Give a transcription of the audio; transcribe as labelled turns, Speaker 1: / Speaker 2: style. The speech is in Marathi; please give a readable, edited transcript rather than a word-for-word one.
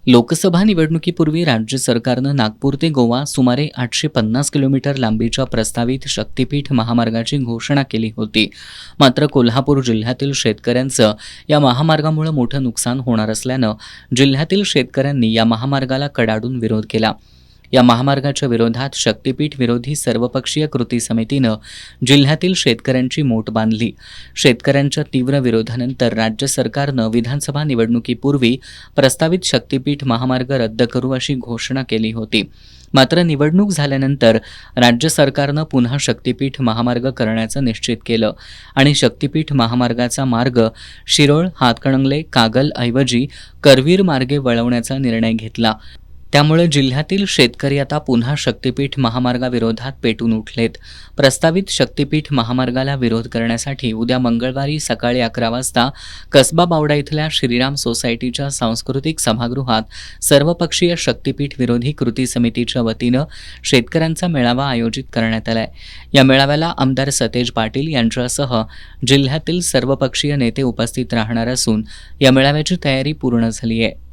Speaker 1: लोकसभा निवडणुकीपूर्वी राज्य सरकारनं नागपूर ते गोवा सुमारे 850 किलोमीटर लांबीच्या प्रस्तावित शक्तीपीठ महामार्गाची घोषणा केली होती. मात्र कोल्हापूर जिल्ह्यातील शेतकऱ्यांचं या महामार्गामुळे मोठं नुकसान होणार असल्यानं जिल्ह्यातील शेतकऱ्यांनी या महामार्गाला कडाडून विरोध केला. या महामार्गाच्या विरोधात शक्तीपीठ विरोधी सर्वपक्षीय कृती समितीनं जिल्ह्यातील शेतकऱ्यांची मोट बांधली. शेतकऱ्यांच्या तीव्र विरोधानंतर राज्य सरकारनं विधानसभा निवडणुकीपूर्वी प्रस्तावित शक्तीपीठ महामार्ग रद्द करू अशी घोषणा केली होती. मात्र निवडणूक झाल्यानंतर राज्य सरकारनं पुन्हा शक्तीपीठ महामार्ग करण्याचं निश्चित केलं आणि शक्तीपीठ महामार्गाचा मार्ग शिरोळ, हातकणंगले, कागल ऐवजी करवीर मार्गे वळवण्याचा निर्णय घेतला. त्यामुळे जिल्ह्यातील शेतकरी आता पुन्हा शक्तीपीठ महामार्गाविरोधात पेटून उठलेत. प्रस्तावित शक्तीपीठ महामार्गाला विरोध करण्यासाठी उद्या मंगळवारी सकाळी 11 वाजता कसबा बावडा इथल्या श्रीराम सोसायटीच्या सांस्कृतिक सभागृहात सर्वपक्षीय शक्तीपीठ विरोधी कृती समितीच्या वतीनं शेतकऱ्यांचा मेळावा आयोजित करण्यात आलाय. या मेळाव्याला आमदार सतेज पाटील यांच्यासह जिल्ह्यातील सर्वपक्षीय नेते उपस्थित राहणार असून या मेळाव्याची तयारी पूर्ण झाली आहे.